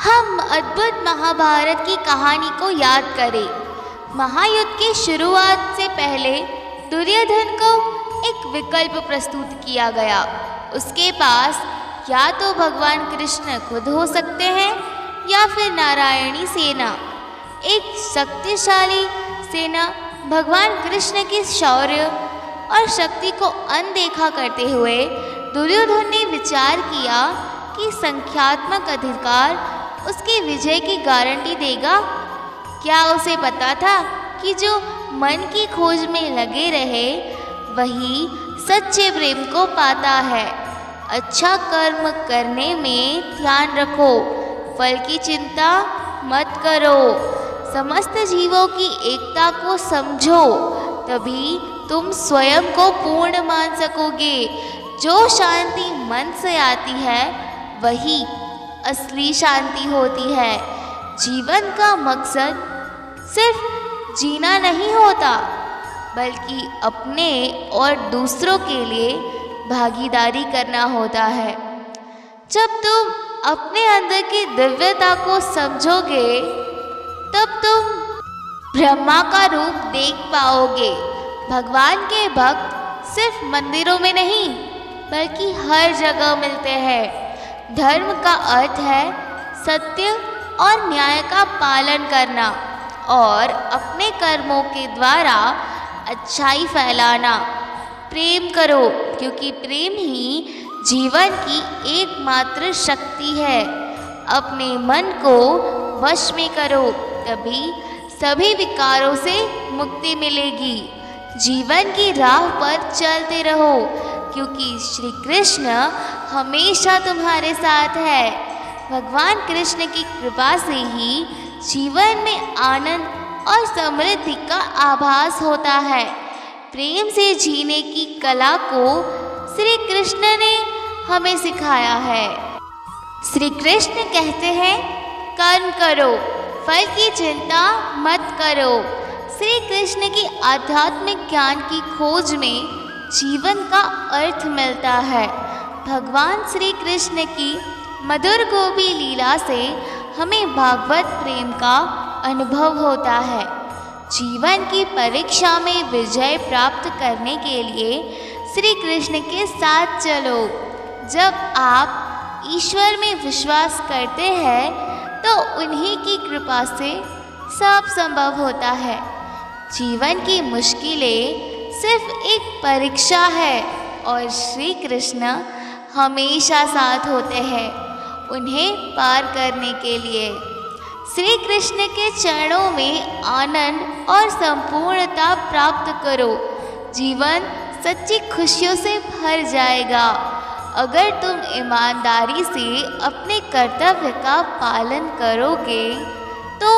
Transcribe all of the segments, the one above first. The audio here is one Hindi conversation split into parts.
हम अद्भुत महाभारत की कहानी को याद करें। महायुद्ध की शुरुआत से पहले दुर्योधन को एक विकल्प प्रस्तुत किया गया। उसके पास या तो भगवान कृष्ण खुद हो सकते हैं या फिर नारायणी सेना। एक शक्तिशाली सेना भगवान कृष्ण की शौर्य और शक्ति को अनदेखा करते हुए दुर्योधन ने विचार किया कि संख्यात्मक अधिकार उसकी विजय की गारंटी देगा। क्या उसे पता था कि जो मन की खोज में लगे रहे वही सच्चे प्रेम को पाता है। अच्छा कर्म करने में ध्यान रखो, फल की चिंता मत करो। समस्त जीवों की एकता को समझो, तभी तुम स्वयं को पूर्ण मान सकोगे। जो शांति मन से आती है वही असली शांति होती है। जीवन का मकसद सिर्फ जीना नहीं होता, बल्कि अपने और दूसरों के लिए भागीदारी करना होता है। जब तुम अपने अंदर की दिव्यता को समझोगे तब तुम ब्रह्मा का रूप देख पाओगे। भगवान के भक्त सिर्फ मंदिरों में नहीं बल्कि हर जगह मिलते हैं। धर्म का अर्थ है सत्य और न्याय का पालन करना और अपने कर्मों के द्वारा अच्छाई फैलाना। प्रेम करो, क्योंकि प्रेम ही जीवन की एकमात्र शक्ति है। अपने मन को वश में करो, तभी सभी विकारों से मुक्ति मिलेगी। जीवन की राह पर चलते रहो, क्योंकि श्री कृष्ण हमेशा तुम्हारे साथ है। भगवान कृष्ण की कृपा से ही जीवन में आनंद और समृद्धि का आभास होता है। प्रेम से जीने की कला को श्री कृष्ण ने हमें सिखाया है। श्री कृष्ण कहते हैं, कर्म करो, फल की चिंता मत करो। श्री कृष्ण की आध्यात्मिक ज्ञान की खोज में जीवन का अर्थ मिलता है। भगवान श्री कृष्ण की मधुर गोपी लीला से हमें भागवत प्रेम का अनुभव होता है। जीवन की परीक्षा में विजय प्राप्त करने के लिए श्री कृष्ण के साथ चलो। जब आप ईश्वर में विश्वास करते हैं तो उन्हीं की कृपा से सब संभव होता है। जीवन की मुश्किलें सिर्फ एक परीक्षा है और श्री कृष्ण हमेशा साथ होते हैं उन्हें पार करने के लिए। श्री कृष्ण के चरणों में आनंद और संपूर्णता प्राप्त करो। जीवन सच्ची खुशियों से भर जाएगा। अगर तुम ईमानदारी से अपने कर्तव्य का पालन करोगे तो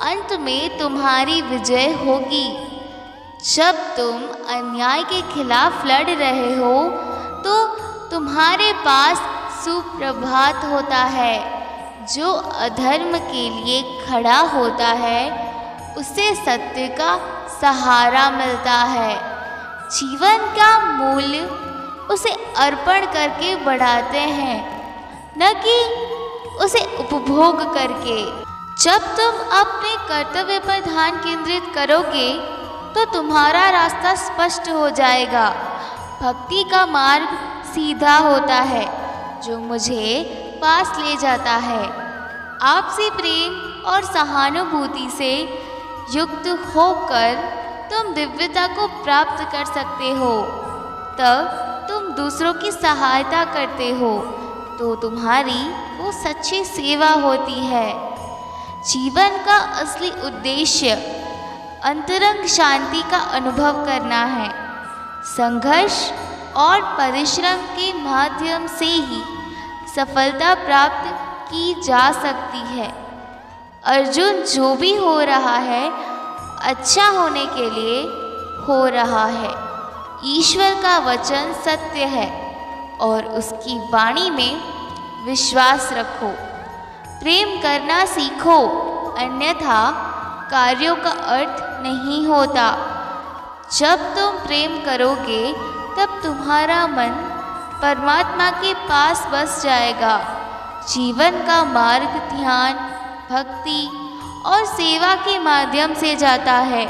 अंत में तुम्हारी विजय होगी। जब तुम अन्याय के खिलाफ लड़ रहे हो तो तुम्हारे पास सुप्रभात होता है। जो अधर्म के लिए खड़ा होता है उसे सत्य का सहारा मिलता है। जीवन का मूल्य उसे अर्पण करके बढ़ाते हैं, न कि उसे उपभोग करके। जब तुम अपने कर्तव्य पर ध्यान केंद्रित करोगे तो तुम्हारा रास्ता स्पष्ट हो जाएगा। भक्ति का मार्ग सीधा होता है जो मुझे पास ले जाता है। आपसी प्रेम और सहानुभूति से युक्त होकर तुम दिव्यता को प्राप्त कर सकते हो। तब तुम दूसरों की सहायता करते हो तो तुम्हारी वो सच्ची सेवा होती है। जीवन का असली उद्देश्य अंतरंग शांति का अनुभव करना है। संघर्ष और परिश्रम के माध्यम से ही सफलता प्राप्त की जा सकती है। अर्जुन जो भी हो रहा है अच्छा होने के लिए हो रहा है। ईश्वर का वचन सत्य है और उसकी वाणी में विश्वास रखो। प्रेम करना सीखो, अन्यथा कार्यों का अर्थ नहीं होता। जब तुम प्रेम करोगे तब तुम्हारा मन परमात्मा के पास बस जाएगा। जीवन का मार्ग ध्यान, भक्ति और सेवा के माध्यम से जाता है।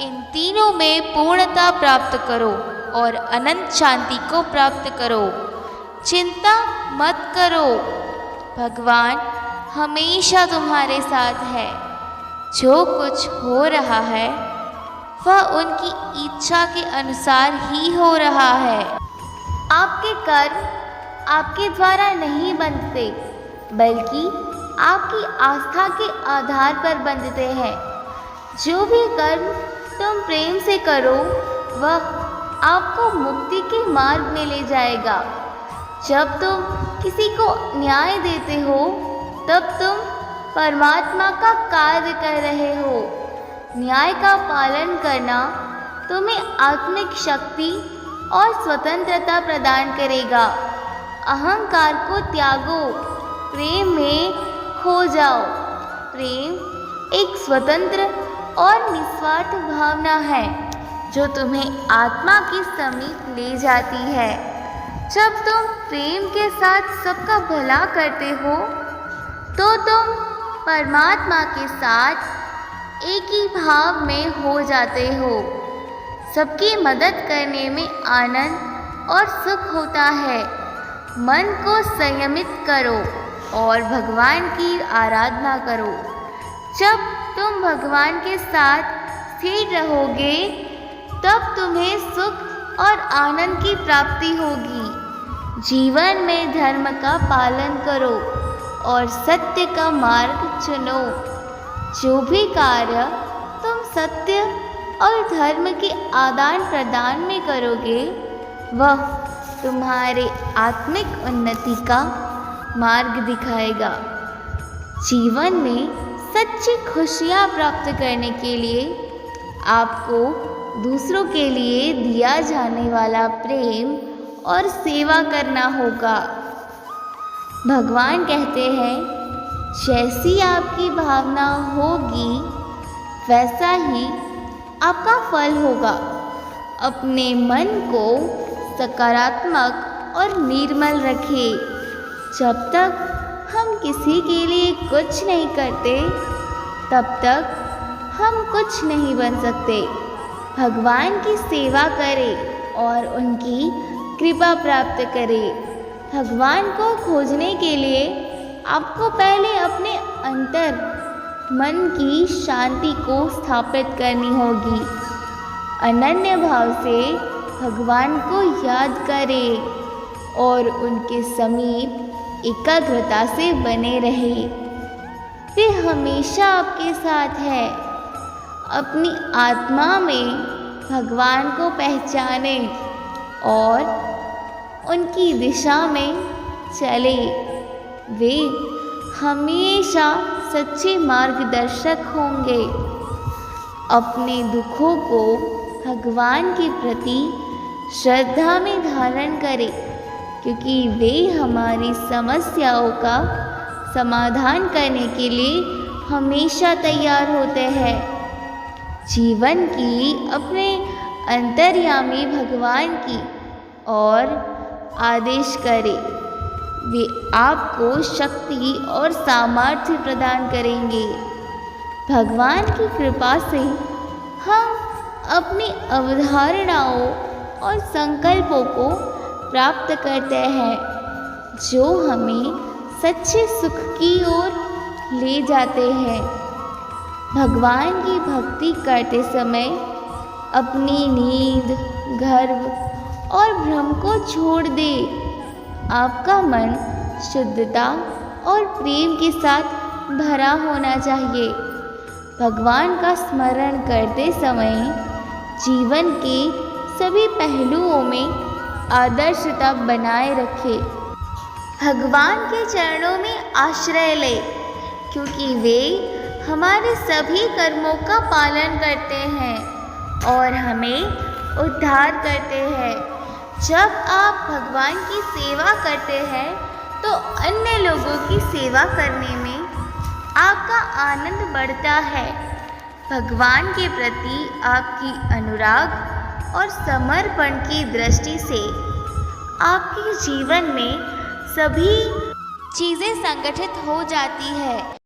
इन तीनों में पूर्णता प्राप्त करो और अनंत शांति को प्राप्त करो। चिंता मत करो, भगवान हमेशा तुम्हारे साथ है। जो कुछ हो रहा है वह उनकी इच्छा के अनुसार ही हो रहा है। आपके कर्म आपके द्वारा नहीं बनते, बल्कि आपकी आस्था के आधार पर बनते हैं। जो भी कर्म तुम प्रेम से करो वह आपको मुक्ति के मार्ग में ले जाएगा। जब तुम किसी को न्याय देते हो तब तुम परमात्मा का कार्य कर रहे हो। न्याय का पालन करना तुम्हें आत्मिक शक्ति और स्वतंत्रता प्रदान करेगा। अहंकार को त्यागो, प्रेम में खो जाओ। प्रेम एक स्वतंत्र और निस्वार्थ भावना है जो तुम्हें आत्मा के समीप ले जाती है। जब तुम प्रेम के साथ सबका भला करते हो तो तुम परमात्मा के साथ एक ही भाव में हो जाते हो। सबकी मदद करने में आनंद और सुख होता है। मन को संयमित करो और भगवान की आराधना करो। जब तुम भगवान के साथ स्थिर रहोगे तब तुम्हें सुख और आनंद की प्राप्ति होगी। जीवन में धर्म का पालन करो और सत्य का मार्ग चुनो। जो भी कार्य तुम सत्य और धर्म के आदान प्रदान में करोगे वह तुम्हारे आत्मिक उन्नति का मार्ग दिखाएगा। जीवन में सच्ची खुशियाँ प्राप्त करने के लिए आपको दूसरों के लिए दिया जाने वाला प्रेम और सेवा करना होगा। भगवान कहते हैं, जैसी आपकी भावना होगी वैसा ही आपका फल होगा। अपने मन को सकारात्मक और निर्मल रखें। जब तक हम किसी के लिए कुछ नहीं करते तब तक हम कुछ नहीं बन सकते। भगवान की सेवा करें और उनकी कृपा प्राप्त करें। भगवान को खोजने के लिए आपको पहले अपने अंतर मन की शांति को स्थापित करनी होगी। अनन्य भाव से भगवान को याद करें और उनके समीप एकाग्रता से बने रहे। वे हमेशा आपके साथ है। अपनी आत्मा में भगवान को पहचाने और उनकी दिशा में चले। वे हमेशा सच्चे मार्गदर्शक होंगे। अपने दुखों को भगवान के प्रति श्रद्धा में धारण करें, क्योंकि वे हमारी समस्याओं का समाधान करने के लिए हमेशा तैयार होते हैं। जीवन की अपने अंतर्यामी भगवान की और आदेश करें। वे आपको शक्ति और सामर्थ्य प्रदान करेंगे। भगवान की कृपा से हम अपनी अवधारणाओं और संकल्पों को प्राप्त करते हैं, जो हमें सच्चे सुख की ओर ले जाते हैं। भगवान की भक्ति करते समय अपनी नींद, गर्व और भ्रम को छोड़ दे। आपका मन शुद्धता और प्रेम के साथ भरा होना चाहिए। भगवान का स्मरण करते समय जीवन के सभी पहलुओं में आदर्शता बनाए रखें। भगवान के चरणों में आश्रय ले, क्योंकि वे हमारे सभी कर्मों का पालन करते हैं और हमें उद्धार करते हैं। जब आप भगवान की सेवा करते हैं तो अन्य लोगों की सेवा करने में आपका आनंद बढ़ता है। भगवान के प्रति आपकी अनुराग और समर्पण की दृष्टि से आपके जीवन में सभी चीज़ें संगठित हो जाती है।